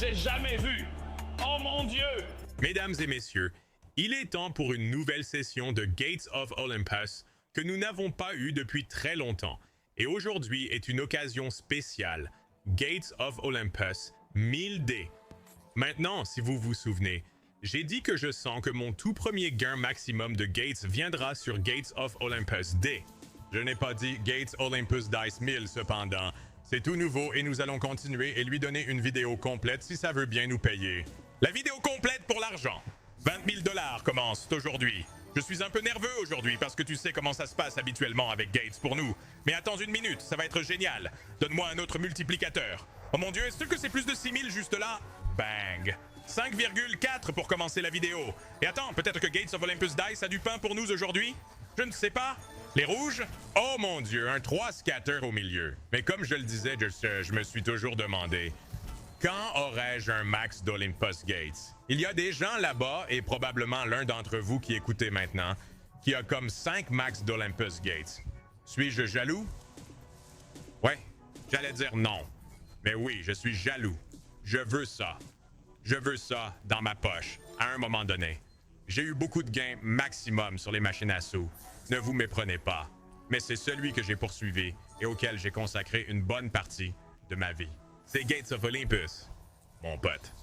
j'ai jamais vu. Oh mon Dieu! Mesdames et messieurs, il est temps pour une nouvelle session de Gates of Olympus que nous n'avons pas eue depuis très longtemps. Et aujourd'hui est une occasion spéciale. Gates of Olympus 1000D. Maintenant, si vous vous souvenez, j'ai dit que je sens que mon tout premier gain maximum de Gates viendra sur Gates of Olympus D. Je n'ai pas dit Gates Olympus Dice 1000 cependant. C'est tout nouveau et nous allons continuer et lui donner une vidéo complète si ça veut bien nous payer. La vidéo complète pour l'argent. 20 000 $ commence aujourd'hui. Je suis un peu nerveux aujourd'hui parce que tu sais comment ça se passe habituellement avec Gates pour nous. Mais attends une minute, ça va être génial. Donne-moi un autre multiplicateur. Oh mon Dieu, est-ce que c'est plus de 6 000 juste là? Bang! 5,4 pour commencer la vidéo. Et attends, peut-être que Gates of Olympus Dice a du pain pour nous aujourd'hui? Je ne sais pas. Les rouges? Oh mon Dieu, un 3 scatter au milieu. Mais comme je le disais, je me suis toujours demandé, quand aurais-je un max d'Olympus Gates? Il y a des gens là-bas, et probablement l'un d'entre vous qui écoutez maintenant, qui a comme 5 max d'Olympus Gates. Suis-je jaloux? Ouais, j'allais dire non. Mais oui, je suis jaloux. Je veux ça. Je veux ça dans ma poche, à un moment donné. J'ai eu beaucoup de gains maximum sur les machines à sous. Ne vous méprenez pas. Mais c'est celui que j'ai poursuivi et auquel j'ai consacré une bonne partie de ma vie. C'est Gates of Olympus, mon pote.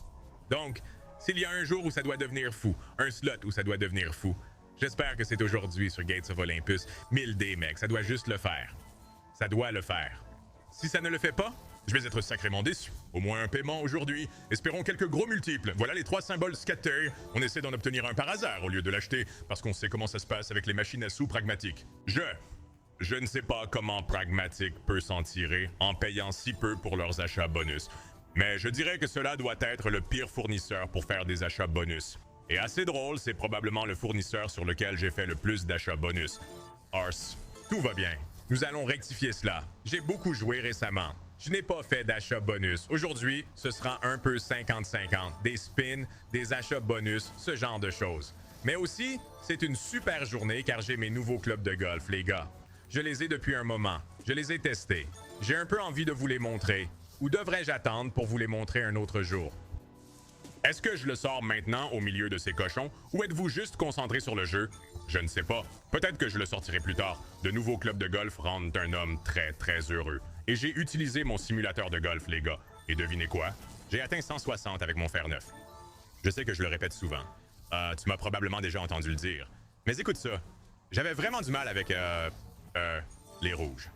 Donc, s'il y a un jour où ça doit devenir fou, un slot où ça doit devenir fou, j'espère que c'est aujourd'hui sur Gates of Olympus. 1000D, mec, ça doit juste le faire. Ça doit le faire. Si ça ne le fait pas, je vais être sacrément déçu. Au moins un paiement aujourd'hui. Espérons quelques gros multiples. Voilà les 3 symboles scatter. On essaie d'en obtenir un par hasard au lieu de l'acheter parce qu'on sait comment ça se passe avec les machines à sous pragmatiques. Je ne sais pas comment Pragmatic peut s'en tirer en payant si peu pour leurs achats bonus. Mais je dirais que cela doit être le pire fournisseur pour faire des achats bonus. Et assez drôle, c'est probablement le fournisseur sur lequel j'ai fait le plus d'achats bonus. Ars. Tout va bien. Nous allons rectifier cela. J'ai beaucoup joué récemment. Je n'ai pas fait d'achat bonus. Aujourd'hui, ce sera un peu 50-50. Des spins, des achats bonus, ce genre de choses. Mais aussi, c'est une super journée car j'ai mes nouveaux clubs de golf, les gars. Je les ai depuis un moment. Je les ai testés. J'ai un peu envie de vous les montrer. Ou devrais-je attendre pour vous les montrer un autre jour? Est-ce que je le sors maintenant au milieu de ces cochons ou êtes-vous juste concentré sur le jeu? Je ne sais pas. Peut-être que je le sortirai plus tard. De nouveaux clubs de golf rendent un homme très très heureux. Et j'ai utilisé mon simulateur de golf, les gars. Et devinez quoi? J'ai atteint 160 avec mon fer neuf. Je sais que je le répète souvent. Tu m'as probablement déjà entendu le dire. Mais écoute ça. J'avais vraiment du mal avec les rouges.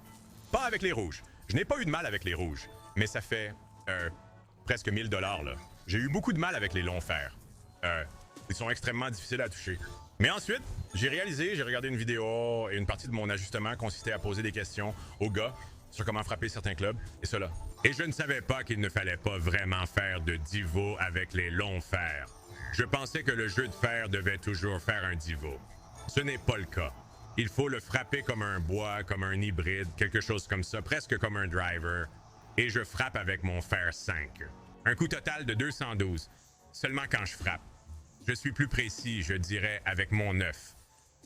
Pas avec les rouges. Je n'ai pas eu de mal avec les rouges. Mais ça fait presque 1000 $ là. J'ai eu beaucoup de mal avec les longs fers. Ils sont extrêmement difficiles à toucher. Mais ensuite, j'ai regardé une vidéo et une partie de mon ajustement consistait à poser des questions aux gars sur comment frapper certains clubs et cela. Et je ne savais pas qu'il ne fallait pas vraiment faire de divo avec les longs fers. Je pensais que le jeu de fer devait toujours faire un divo. Ce n'est pas le cas. Il faut le frapper comme un bois, comme un hybride, quelque chose comme ça, presque comme un driver. Et je frappe avec mon fer 5. Un coup total de 212, seulement quand je frappe. Je suis plus précis, je dirais, avec mon 9.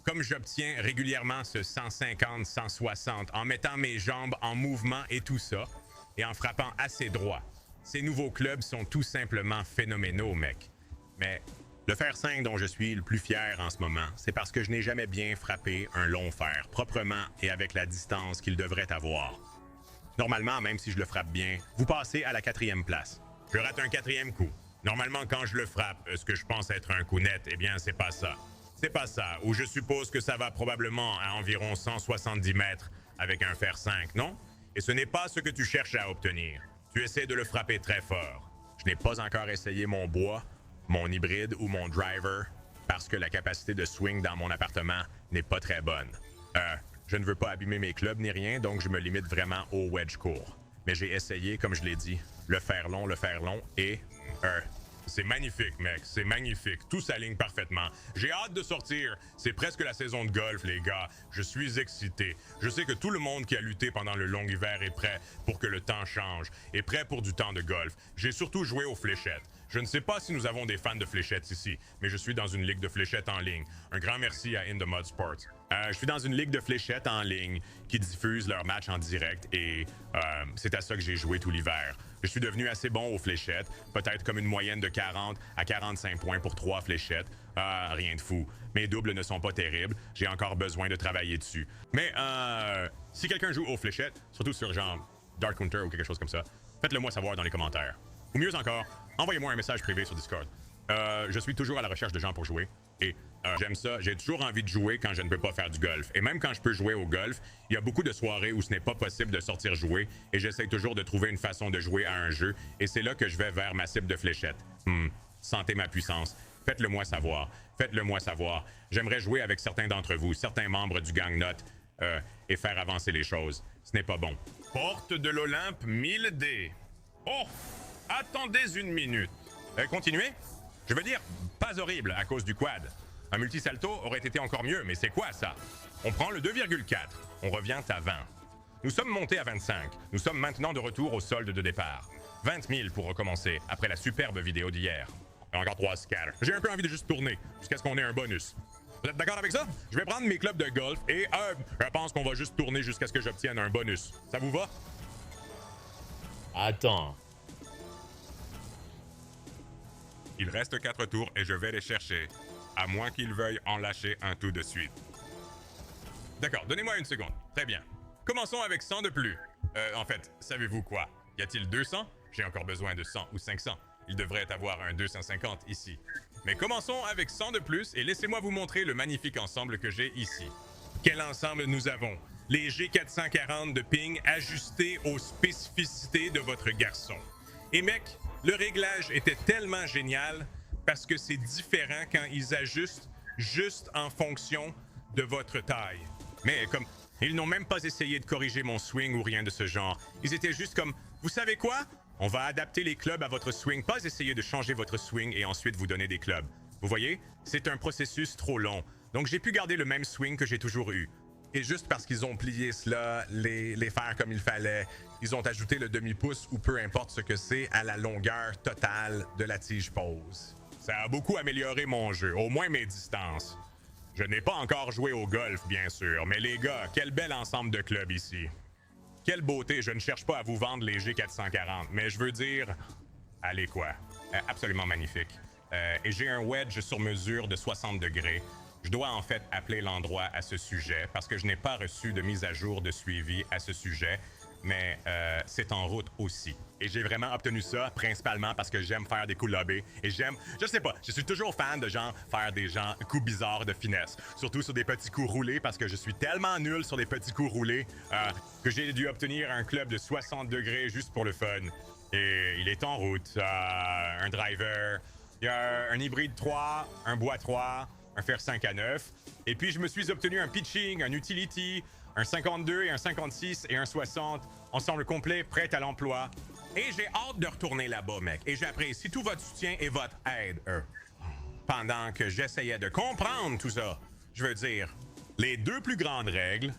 Comme j'obtiens régulièrement ce 150-160 en mettant mes jambes en mouvement et tout ça, et en frappant assez droit. Ces nouveaux clubs sont tout simplement phénoménaux, mec. Mais le fer 5 dont je suis le plus fier en ce moment, c'est parce que je n'ai jamais bien frappé un long fer, proprement et avec la distance qu'il devrait avoir. Normalement, même si je le frappe bien, vous passez à la 4e place. Je rate un 4e coup. Normalement, quand je le frappe, ce que je pense être un coup net, eh bien, c'est pas ça. C'est pas ça, ou je suppose que ça va probablement à environ 170 mètres avec un fer 5, non? Et ce n'est pas ce que tu cherches à obtenir. Tu essaies de le frapper très fort. Je n'ai pas encore essayé mon bois, mon hybride ou mon driver, parce que la capacité de swing dans mon appartement n'est pas très bonne. Je ne veux pas abîmer mes clubs ni rien, donc je me limite vraiment au wedge court. Mais j'ai essayé, comme je l'ai dit, le fer long et... c'est magnifique, mec, c'est magnifique. Tout s'aligne parfaitement. J'ai hâte de sortir. C'est presque la saison de golf, les gars. Je suis excité. Je sais que tout le monde qui a lutté pendant le long hiver est prêt pour que le temps change, est prêt pour du temps de golf. J'ai surtout joué aux fléchettes. Je ne sais pas si nous avons des fans de fléchettes ici, mais je suis dans une ligue de fléchettes en ligne. Un grand merci à In The Mud Sports. Je suis dans une ligue de fléchettes en ligne qui diffuse leurs matchs en direct et c'est à ça que j'ai joué tout l'hiver. Je suis devenu assez bon aux fléchettes, peut-être comme une moyenne de 40 à 45 points pour 3 fléchettes. Rien de fou. Mes doubles ne sont pas terribles, j'ai encore besoin de travailler dessus. Mais si quelqu'un joue aux fléchettes, surtout sur genre Dark Counter ou quelque chose comme ça, faites-le moi savoir dans les commentaires. Ou mieux encore, envoyez-moi un message privé sur Discord. Je suis toujours à la recherche de gens pour jouer et j'aime ça. J'ai toujours envie de jouer quand je ne peux pas faire du golf. Et même quand je peux jouer au golf, il y a beaucoup de soirées où ce n'est pas possible de sortir jouer et j'essaie toujours de trouver une façon de jouer à un jeu et c'est là que je vais vers ma cible de fléchettes. Sentez ma puissance. Faites-le moi savoir. Faites-le moi savoir. J'aimerais jouer avec certains d'entre vous, certains membres du gang Note, et faire avancer les choses. Ce n'est pas bon. Porte de l'Olympe 1000D. Oh! Attendez une minute. Continuez? Je veux dire, pas horrible à cause du quad. Un multisalto aurait été encore mieux, mais c'est quoi ça? On prend le 2,4. On revient à 20. Nous sommes montés à 25. Nous sommes maintenant de retour au solde de départ. 20 000 pour recommencer, après la superbe vidéo d'hier. Encore 3 scatters. J'ai un peu envie de juste tourner, jusqu'à ce qu'on ait un bonus. Vous êtes d'accord avec ça? Je vais prendre mes clubs de golf et je pense qu'on va juste tourner jusqu'à ce que j'obtienne un bonus. Ça vous va? Attends. Il reste 4 tours et je vais les chercher. À moins qu'ils veuillent en lâcher un tout de suite. D'accord, donnez-moi une seconde. Très bien. Commençons avec 100 de plus. En fait, savez-vous quoi? Y a-t-il 200? J'ai encore besoin de 100 ou 500. Il devrait avoir un 250 ici. Mais commençons avec 100 de plus et laissez-moi vous montrer le magnifique ensemble que j'ai ici. Quel ensemble nous avons? Les G440 de ping ajustés aux spécificités de votre garçon. Et mec, le réglage était tellement génial parce que c'est différent quand ils ajustent juste en fonction de votre taille. Mais comme ils n'ont même pas essayé de corriger mon swing ou rien de ce genre. Ils étaient juste comme, vous savez quoi? On va adapter les clubs à votre swing, pas essayer de changer votre swing et ensuite vous donner des clubs. Vous voyez? C'est un processus trop long. Donc j'ai pu garder le même swing que j'ai toujours eu. Et juste parce qu'ils ont plié cela, les faire comme il fallait, ils ont ajouté le demi-pouce ou peu importe ce que c'est à la longueur totale de la tige pose. Ça a beaucoup amélioré mon jeu, au moins mes distances. Je n'ai pas encore joué au golf, bien sûr, mais les gars, quel bel ensemble de clubs ici. Quelle beauté, je ne cherche pas à vous vendre les G440, mais je veux dire... Allez quoi, absolument magnifique. Et j'ai un wedge sur mesure de 60 degrés. Je dois en fait appeler l'endroit à ce sujet parce que je n'ai pas reçu de mise à jour de suivi à ce sujet, mais c'est en route aussi. Et j'ai vraiment obtenu ça principalement parce que j'aime faire des coups lobés et j'aime, je sais pas, je suis toujours fan de genre faire des coups bizarres de finesse, surtout sur des petits coups roulés parce que je suis tellement nul sur des petits coups roulés que j'ai dû obtenir un club de 60 degrés juste pour le fun. Et il est en route, un driver, il y a un hybride 3, un bois 3, un fer 5 à 9, et puis je me suis obtenu un pitching, un utility, un 52 et un 56 et un 60, ensemble complet, prêt à l'emploi. Et j'ai hâte de retourner là-bas, mec. Et j'apprécie tout votre soutien et votre aide, pendant que j'essayais de comprendre tout ça. Je veux dire, les 2 plus grandes règles,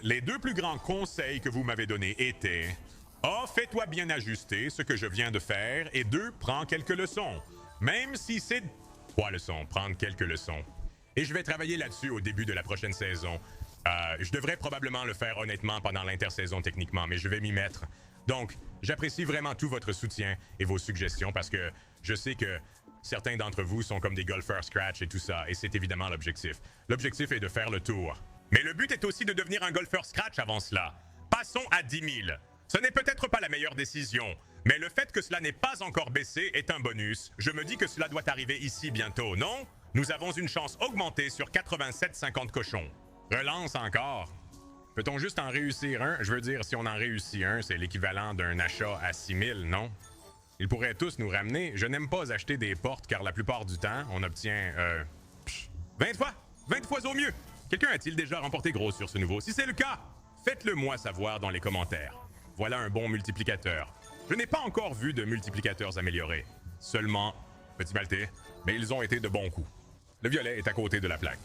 les 2 plus grands conseils que vous m'avez donnés étaient... A, fais-toi bien ajuster ce que je viens de faire, et 2, prends quelques leçons. Même si c'est... 3 leçons, prendre quelques leçons. Et je vais travailler là-dessus au début de la prochaine saison. Je devrais probablement le faire honnêtement pendant l'intersaison techniquement, mais je vais m'y mettre. Donc, j'apprécie vraiment tout votre soutien et vos suggestions parce que je sais que certains d'entre vous sont comme des golfeurs scratch et tout ça, et c'est évidemment l'objectif. L'objectif est de faire le tour. Mais le but est aussi de devenir un golfeur scratch avant cela. Passons à 10 000. Ce n'est peut-être pas la meilleure décision, mais le fait que cela n'ait pas encore baissé est un bonus. Je me dis que cela doit arriver ici bientôt, non? Nous avons une chance augmentée sur 87,50 cochons. Relance encore. Peut-on juste en réussir un? Je veux dire, si on en réussit un, c'est l'équivalent d'un achat à 6 000, non? Ils pourraient tous nous ramener. Je n'aime pas acheter des portes car la plupart du temps, on obtient... 20 fois! 20 fois au mieux! Quelqu'un a-t-il déjà remporté gros sur ce nouveau? Si c'est le cas, faites-le moi savoir dans les commentaires. Voilà un bon multiplicateur. Je n'ai pas encore vu de multiplicateurs améliorés. Seulement, petit maltais, mais ils ont été de bons coups. Le violet est à côté de la plaque.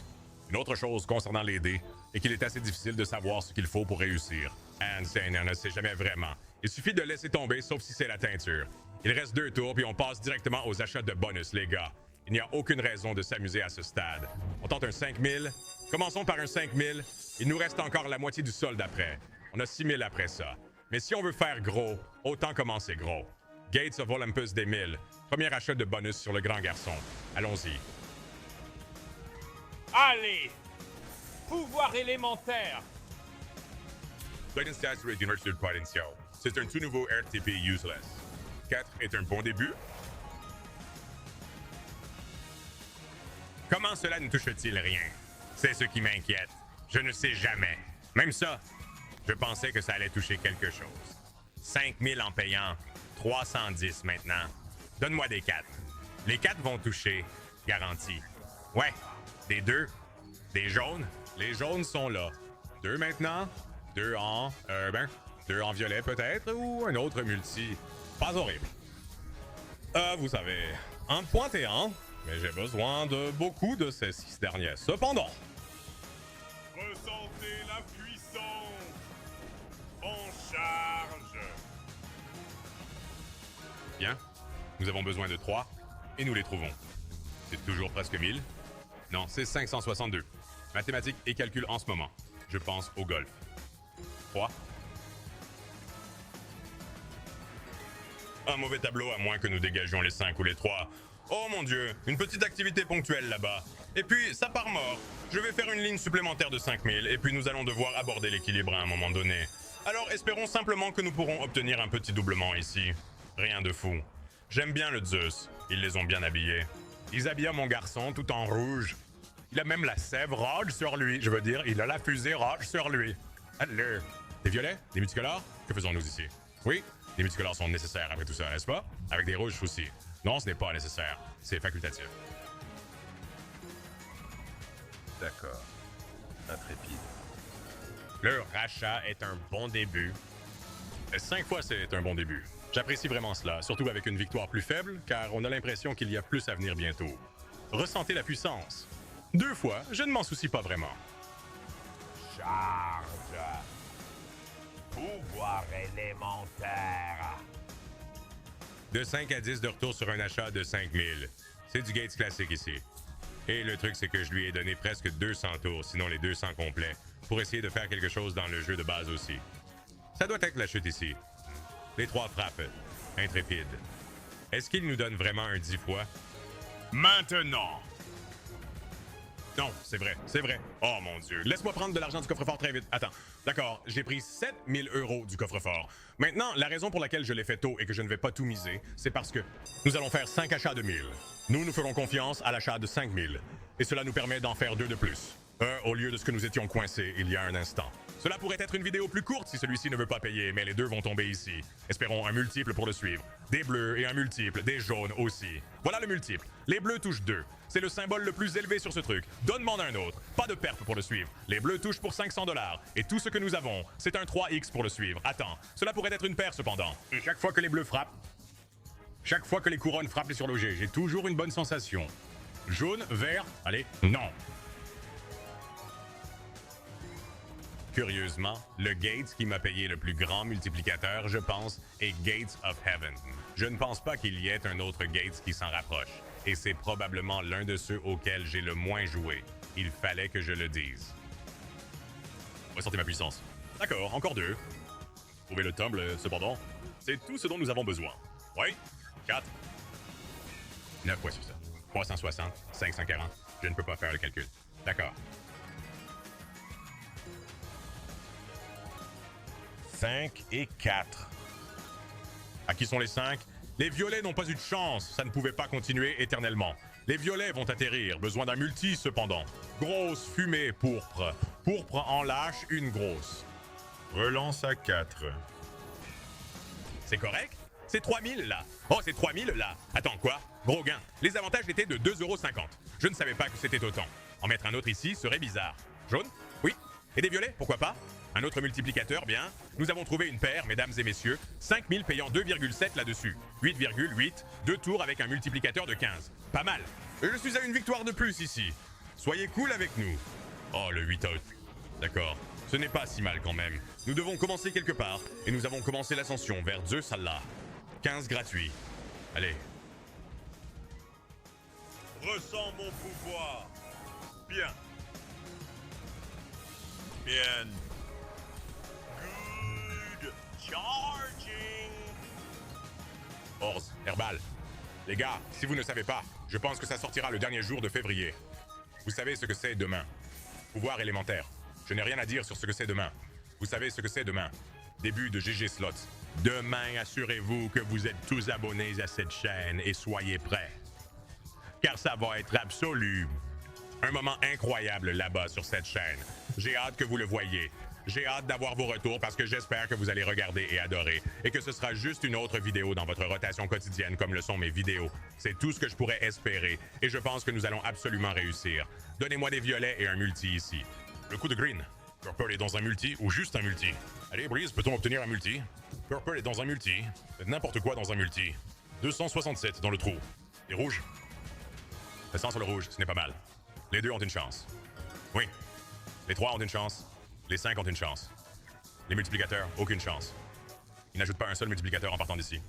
Une autre chose concernant les dés est qu'il est assez difficile de savoir ce qu'il faut pour réussir. Einstein ne sait jamais vraiment. Il suffit de laisser tomber, sauf si c'est la teinture. Il reste 2 tours, puis on passe directement aux achats de bonus, les gars. Il n'y a aucune raison de s'amuser à ce stade. On tente un 5000. Commençons par un 5000. Il nous reste encore la moitié du solde après. On a 6000 après ça. Mais si on veut faire gros, autant commencer gros. Gates of Olympus des 1000. Premier achat de bonus sur le grand garçon. Allons-y. Allez! Pouvoir élémentaire! Dragon Stats Regenerates de Potential. C'est un tout nouveau RTP useless. 4 est un bon début. Comment cela ne touche-t-il rien? C'est ce qui m'inquiète. Je ne sais jamais. Même ça, je pensais que ça allait toucher quelque chose. 5000 en payant, 310 maintenant. Donne-moi des 4. Les 4 vont toucher, garanti. Ouais, des 2, des jaunes. Les jaunes sont là. 2 maintenant, 2 en... 2 en violet peut-être, ou un autre multi. Pas horrible. Vous savez, un point et un, mais j'ai besoin de beaucoup de ces 6 derniers. Cependant, Ressentez la puissance! En charge! bien, nous avons besoin de 3, et nous les trouvons. C'est toujours presque 1000. Non, c'est 562. Mathématiques et calcul en ce moment. Je pense au golf. 3. Un mauvais tableau à moins que nous dégagions les 5 ou les 3. Oh mon dieu, une petite activité ponctuelle là-bas. Et puis, ça part mort. Je vais faire une ligne supplémentaire de 5000 et puis nous allons devoir aborder l'équilibre à un moment donné. Alors espérons simplement que nous pourrons obtenir un petit doublement ici. Rien de fou. J'aime bien le Zeus. Ils les ont bien habillés. Ils habillent mon garçon tout en rouge. Il a même la sève rouge sur lui. Je veux dire, il a la fusée rouge sur lui. Allez. Des violets? Des multicolores? Que faisons-nous ici? Oui, les multicolores sont nécessaires après tout ça, n'est-ce pas? Avec des rouges aussi. Non, ce n'est pas nécessaire. C'est facultatif. D'accord. Intrépide. Le rachat est un bon début. 5 fois, c'est un bon début. J'apprécie vraiment cela, surtout avec une victoire plus faible, car on a l'impression qu'il y a plus à venir bientôt. Ressentez la puissance. 2 fois, je ne m'en soucie pas vraiment. Charge! Pouvoir élémentaire! De 5 à 10 de retour sur un achat de 5000. C'est du Gates classique ici. Et le truc, c'est que je lui ai donné presque 200 tours, sinon les 200 complets, pour essayer de faire quelque chose dans le jeu de base aussi. Ça doit être la chute ici. Les 3 frappes. Intrépide. Est-ce qu'il nous donne vraiment un 10 fois? Maintenant! Non, c'est vrai, c'est vrai. Oh mon dieu. Laisse-moi prendre de l'argent du coffre-fort très vite. Attends. D'accord, j'ai pris 7000 € du coffre-fort. Maintenant, la raison pour laquelle je l'ai fait tôt et que je ne vais pas tout miser, c'est parce que nous allons faire 5 achats de 1000. Nous ferons confiance à l'achat de 5000. Et cela nous permet d'en faire 2 de plus. Au lieu de ce que nous étions coincés il y a un instant. Cela pourrait être une vidéo plus courte si celui-ci ne veut pas payer, mais les 2 vont tomber ici. Espérons un multiple pour le suivre. Des bleus et un multiple, des jaunes aussi. Voilà le multiple. Les bleus touchent 2. C'est le symbole le plus élevé sur ce truc. Donne-m'en un autre. Pas de perf pour le suivre. Les bleus touchent pour 500 $. Et tout ce que nous avons, c'est un 3x pour le suivre. Attends, cela pourrait être une paire cependant. Et chaque fois que les bleus frappent, chaque fois que les couronnes frappent les surlogés, j'ai toujours une bonne sensation. Jaune, vert, allez, non. Curieusement, le Gates qui m'a payé le plus grand multiplicateur, je pense, est Gates of Heaven. Je ne pense pas qu'il y ait un autre Gates qui s'en rapproche. Et c'est probablement l'un de ceux auxquels j'ai le moins joué. Il fallait que je le dise. Ressentez ma puissance. D'accord, encore 2. Trouvez le tumble, cependant. C'est tout ce dont nous avons besoin. Oui, 4. 9 fois sur ça. 360, 540. Je ne peux pas faire le calcul. D'accord. 5 et 4. À qui sont les 5? Les violets n'ont pas eu de chance, ça ne pouvait pas continuer éternellement. Les violets vont atterrir, besoin d'un multi cependant. Grosse fumée pourpre. Pourpre en lâche une grosse. Relance à 4. C'est correct? C'est 3000 là. Oh, c'est 3000 là. Attends, quoi? Gros gain. Les avantages étaient de 2,50 €. Je ne savais pas que c'était autant. En mettre un autre ici serait bizarre. Jaune? Oui. Et des violets? Pourquoi pas? Un autre multiplicateur, bien. Nous avons trouvé une paire, mesdames et messieurs. 5000 payant 2,7 là-dessus. 8,8. 2 tours avec un multiplicateur de 15. Pas mal. Je suis à une victoire de plus ici. Soyez cool avec nous. Oh, le 8 out. D'accord. Ce n'est pas si mal quand même. Nous devons commencer quelque part. Et nous avons commencé l'ascension vers Zeus Allah. 15 gratuit. Allez. Ressens mon pouvoir. Bien. Bien. Good charging. Orz, Herbal. Les gars, si vous ne savez pas, je pense que ça sortira le dernier jour de février. Vous savez ce que c'est demain. Pouvoir élémentaire. Je n'ai rien à dire sur ce que c'est demain. Vous savez ce que c'est demain. Début de GG Slots. Demain, assurez-vous que vous êtes tous abonnés à cette chaîne et soyez prêts. Car ça va être absolu. Un moment incroyable là-bas sur cette chaîne. J'ai hâte que vous le voyiez. J'ai hâte d'avoir vos retours parce que j'espère que vous allez regarder et adorer et que ce sera juste une autre vidéo dans votre rotation quotidienne comme le sont mes vidéos. C'est tout ce que je pourrais espérer et je pense que nous allons absolument réussir. Donnez-moi des violets et un multi ici. Le coup de green. Purple est dans un multi ou juste un multi? Allez, Breeze, peut-on obtenir un multi? Purple est dans un multi. N'importe quoi dans un multi. 267 dans le trou. Et rouge? Le 100 sur le rouge, ce n'est pas mal. Les deux ont une chance. Oui. Les 3 ont une chance. Les 5 ont une chance. Les multiplicateurs, aucune chance. Ils n'ajoutent pas un seul multiplicateur en partant d'ici.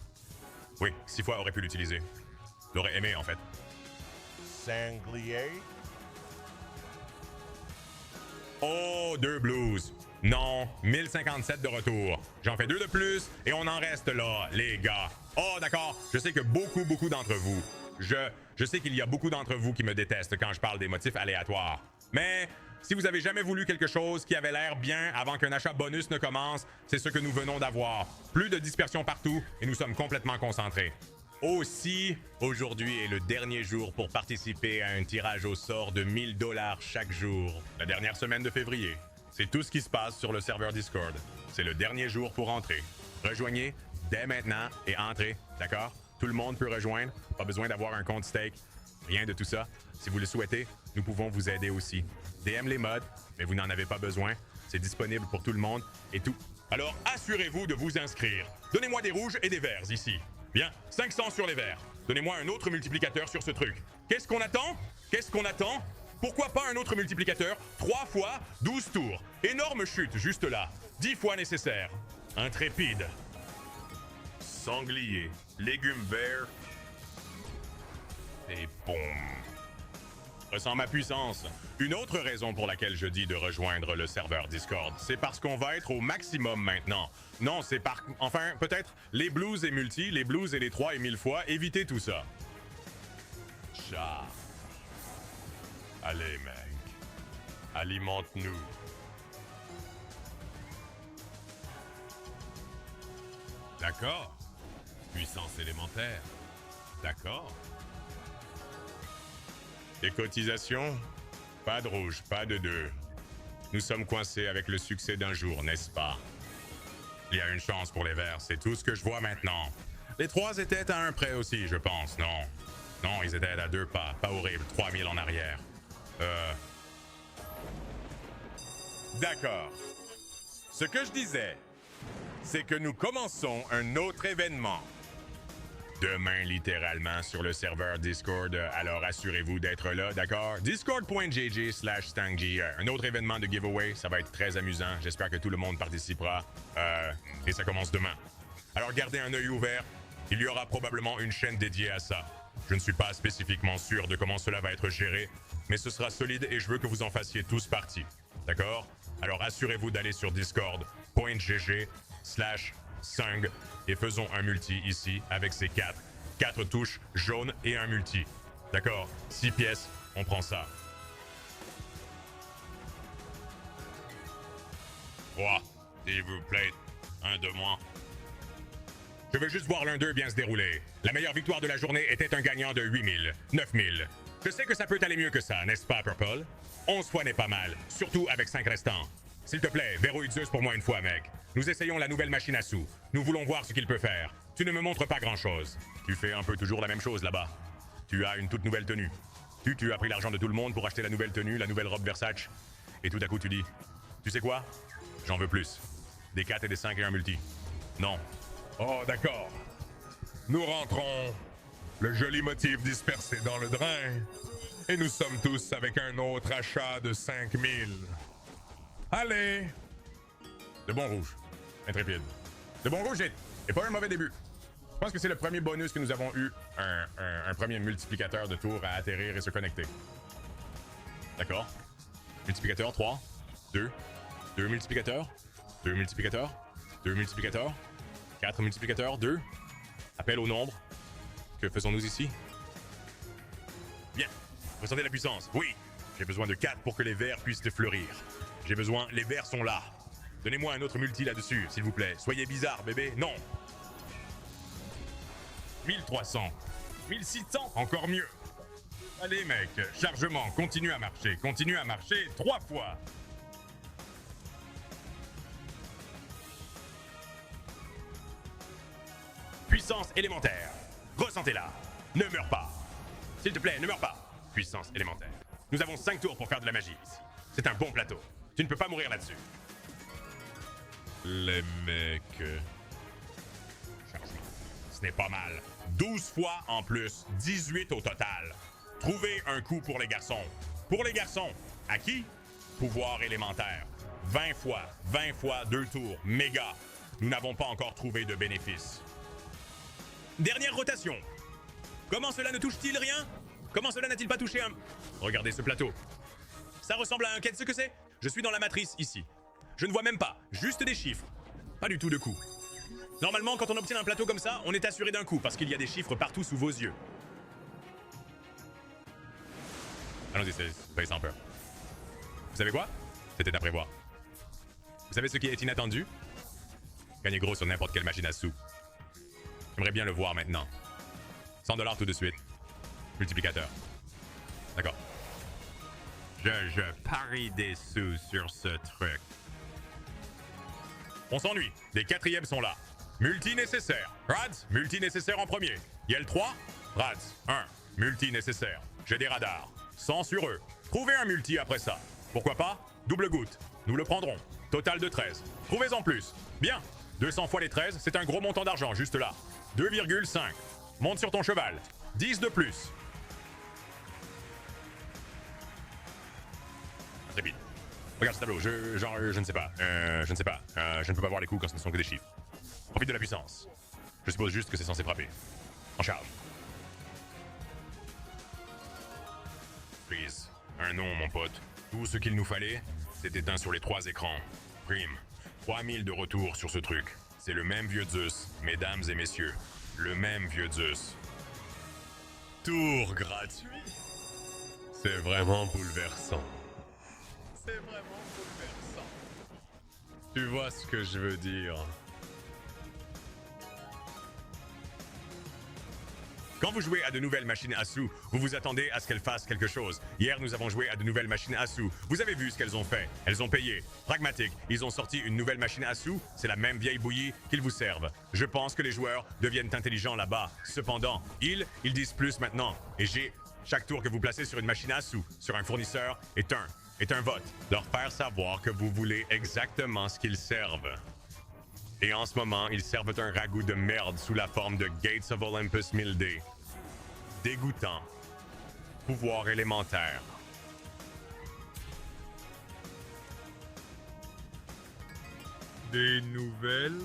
Oui, 6 fois aurait pu l'utiliser. L'aurait aimé, en fait. Sanglier. Oh, 2 blues. Non, 1057 de retour. J'en fais 2 de plus et on en reste là, les gars. Oh, d'accord, je sais que beaucoup d'entre vous, je sais qu'il y a beaucoup d'entre vous qui me détestent quand je parle des motifs aléatoires. Mais si vous avez jamais voulu quelque chose qui avait l'air bien avant qu'un achat bonus ne commence, c'est ce que nous venons d'avoir. Plus de dispersion partout et nous sommes complètement concentrés. Aussi, aujourd'hui est le dernier jour pour participer à un tirage au sort de 1000 $ chaque jour. La dernière semaine de février. C'est tout ce qui se passe sur le serveur Discord. C'est le dernier jour pour entrer. Rejoignez dès maintenant et entrez, d'accord? Tout le monde peut rejoindre, pas besoin d'avoir un compte stake. Rien de tout ça. Si vous le souhaitez, nous pouvons vous aider aussi. DM les mods, mais vous n'en avez pas besoin. C'est disponible pour tout le monde et tout. Alors assurez-vous de vous inscrire. Donnez-moi des rouges et des verts ici. Bien, 500 sur les verts. Donnez-moi un autre multiplicateur sur ce truc. Qu'est-ce qu'on attend? Qu'est-ce qu'on attend? Pourquoi pas un autre multiplicateur? 3 fois 12 tours. Énorme chute juste là. 10 fois nécessaire. Intrépide. Sanglier. Légumes verts. Et boum. Ressens ma puissance. Une autre raison pour laquelle je dis de rejoindre le serveur Discord, c'est parce qu'on va être au maximum maintenant. Non, c'est par... Enfin, peut-être les blues et multi, les blues et les 3 et 1000 fois, évitez tout ça. Chat. Allez, mec. Alimente-nous. D'accord. Puissance élémentaire. D'accord. Des cotisations? Pas de rouge, pas de 2. Nous sommes coincés avec le succès d'un jour, n'est-ce pas? Il y a une chance pour les verts, c'est tout ce que je vois maintenant. Les 3 étaient à un près aussi, je pense, non? Non, ils étaient à 2 pas, pas horrible, 3000 en arrière. D'accord. Ce que je disais, c'est que nous commençons un autre événement. Demain, littéralement, sur le serveur Discord, alors assurez-vous d'être là, d'accord? Discord.gg/stangg, un autre événement de giveaway, ça va être très amusant, j'espère que tout le monde participera, et ça commence demain. Alors gardez un œil ouvert, il y aura probablement une chaîne dédiée à ça. Je ne suis pas spécifiquement sûr de comment cela va être géré, mais ce sera solide et je veux que vous en fassiez tous partie, d'accord? Alors assurez-vous d'aller sur discord.gg/sung et faisons un multi ici avec ces 4 touches jaunes et un multi. D'accord? 6 pièces, on prend ça. 3, s'il vous plaît, un de moins. Je veux juste voir l'un d'eux bien se dérouler. La meilleure victoire de la journée était un gagnant de 8000, 9000. Je sais que ça peut aller mieux que ça, n'est-ce pas, Purple? 11 fois n'est pas mal, surtout avec 5 restants. S'il te plaît, verrouille Zeus pour moi une fois, mec. Nous essayons la nouvelle machine à sous. Nous voulons voir ce qu'il peut faire. Tu ne me montres pas grand-chose. Tu fais un peu toujours la même chose là-bas. Tu as une toute nouvelle tenue. Tu as pris l'argent de tout le monde pour acheter la nouvelle tenue, la nouvelle robe Versace. Et tout à coup, tu dis, tu sais quoi? J'en veux plus. Des 4 et des 5 et un multi. Non. Oh, d'accord. Nous rentrons. Le joli motif dispersé dans le drain. Et nous sommes tous avec un autre achat de 5000. Allez! De bon rouge. Intrépide. De bon rouge et pas un mauvais début. Je pense que c'est le premier bonus que nous avons eu, un premier multiplicateur de tours à atterrir et se connecter. D'accord. Multiplicateur 3, 2, 2 multiplicateurs, 2 multiplicateurs, 2 multiplicateurs, 4 multiplicateurs, 2. Appel au nombre. Que faisons-nous ici? Bien. Ressentez la puissance. Oui. J'ai besoin de 4 pour que les vers puissent fleurir. J'ai besoin... Les vers sont là. Donnez-moi un autre multi là-dessus, s'il vous plaît. Soyez bizarre, bébé. Non. 1300. 1600. Encore mieux. Allez, mec. Chargement. Continue à marcher. Continue à marcher 3 fois. Puissance élémentaire. Ressentez-la. Ne meurs pas. S'il te plaît, ne meurs pas. Puissance élémentaire. Nous avons 5 tours pour faire de la magie ici. C'est un bon plateau. Tu ne peux pas mourir là-dessus. Les mecs... Chargement. Ce n'est pas mal. 12 fois en plus. 18 au total. Trouvez un coup pour les garçons. Pour les garçons. À qui? Pouvoir élémentaire. 20 fois 2 tours. Méga. Nous n'avons pas encore trouvé de bénéfice. Dernière rotation. Comment cela ne touche-t-il rien? Comment cela n'a-t-il pas touché un... Regardez ce plateau. Ça ressemble à un... Qu'est-ce que c'est? Je suis dans la matrice, ici. Je ne vois même pas. Juste des chiffres. Pas du tout de coups. Normalement, quand on obtient un plateau comme ça, on est assuré d'un coup, parce qu'il y a des chiffres partout sous vos yeux. Allons-y, soyez sans peur. Vous savez quoi? C'était à prévoir. Vous savez ce qui est inattendu? Gagner gros sur n'importe quelle machine à sous. J'aimerais bien le voir maintenant. 100$ tout de suite. Multiplicateur. D'accord. Je parie des sous sur ce truc. On s'ennuie. Les quatrièmes sont là. Multi nécessaire. Rads, multi nécessaire en premier. Yel 3. Rads, 1. Multi nécessaire. J'ai des radars. 100 sur eux. Trouvez un multi après ça. Pourquoi pas? Double goutte. Nous le prendrons. Total de 13. Trouvez-en plus. Bien. 200 fois les 13, c'est un gros montant d'argent juste là. 2,5. Monte sur ton cheval. 10 de plus. Très vite. Regarde ce tableau. Je ne sais pas. Je ne sais pas. Je ne peux pas voir les coups quand ce ne sont que des chiffres. Profite de la puissance. Je suppose juste que c'est censé frapper. En charge. Freeze. Un nom, mon pote. Tout ce qu'il nous fallait, c'est éteint sur les 3 écrans. Prime. 3000 de retour sur ce truc. C'est le même vieux Zeus, mesdames et messieurs. Le même vieux Zeus. Tour gratuit. C'est vraiment bouleversant. C'est vraiment bouleversant. Tu vois ce que je veux dire. Quand vous jouez à de nouvelles machines à sous, vous vous attendez à ce qu'elles fassent quelque chose. Hier, nous avons joué à de nouvelles machines à sous. Vous avez vu ce qu'elles ont fait. Elles ont payé. Pragmatique, ils ont sorti une nouvelle machine à sous. C'est la même vieille bouillie qu'ils vous servent. Je pense que les joueurs deviennent intelligents là-bas. Cependant, ils disent plus maintenant. Et chaque tour que vous placez sur une machine à sous, sur un fournisseur, est un vote. Leur faire savoir que vous voulez exactement ce qu'ils servent. Et en ce moment, ils servent un ragoût de merde sous la forme de Gates of Olympus 1000D. Dégoûtant. Pouvoir élémentaire. Des nouvelles?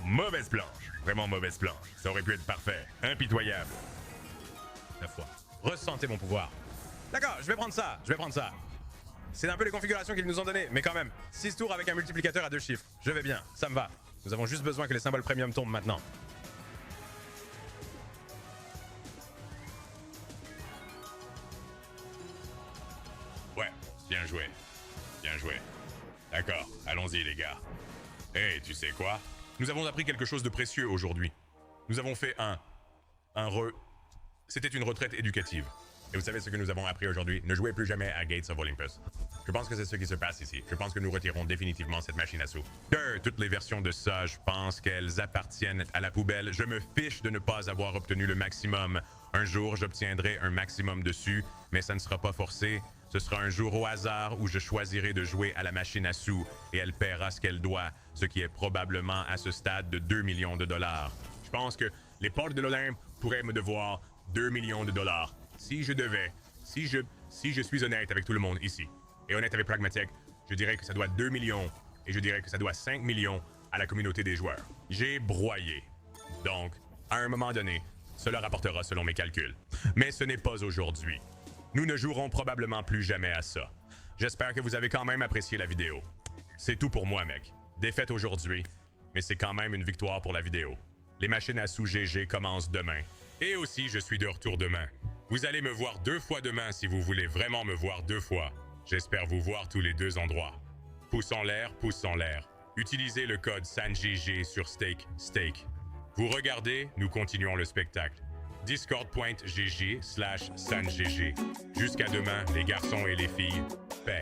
Mauvaise planche. Vraiment mauvaise planche. Ça aurait pu être parfait. Impitoyable. La foi. Ressentez mon pouvoir. D'accord, je vais prendre ça. C'est un peu les configurations qu'ils nous ont données, mais quand même, 6 tours avec un multiplicateur à 2 chiffres. Je vais bien, ça me va. Nous avons juste besoin que les symboles premium tombent maintenant. Ouais, bien joué. Bien joué. D'accord, allons-y les gars. Hey, tu sais quoi? Nous avons appris quelque chose de précieux aujourd'hui. Nous avons fait C'était une retraite éducative. Et vous savez ce que nous avons appris aujourd'hui? Ne jouez plus jamais à Gates of Olympus. Je pense que c'est ce qui se passe ici. Je pense que nous retirons définitivement cette machine à sous. Toutes les versions de ça, je pense qu'elles appartiennent à la poubelle. Je me fiche de ne pas avoir obtenu le maximum. Un jour, j'obtiendrai un maximum dessus, mais ça ne sera pas forcé. Ce sera un jour au hasard où je choisirai de jouer à la machine à sous et elle paiera ce qu'elle doit, ce qui est probablement à ce stade de 2 millions de dollars. Je pense que les portes de l'Olympe pourraient me devoir 2 millions de dollars. Si je suis honnête avec tout le monde ici, et honnête avec Pragmatic, je dirais que ça doit être 2 millions et je dirais que ça doit 5 millions à la communauté des joueurs. J'ai broyé. Donc, à un moment donné, cela rapportera selon mes calculs. Mais ce n'est pas aujourd'hui. Nous ne jouerons probablement plus jamais à ça. J'espère que vous avez quand même apprécié la vidéo. C'est tout pour moi, mec. Défaite aujourd'hui, mais c'est quand même une victoire pour la vidéo. Les machines à sous GG commencent demain. Et aussi, je suis de retour demain. Vous allez me voir 2 fois demain si vous voulez vraiment me voir 2 fois. J'espère vous voir tous les 2 endroits. Pouce en l'air, pouce en l'air. Utilisez le code SANGG sur Steak. Vous regardez, nous continuons le spectacle. Discord.gg/SanGG. Jusqu'à demain, les garçons et les filles. Paix.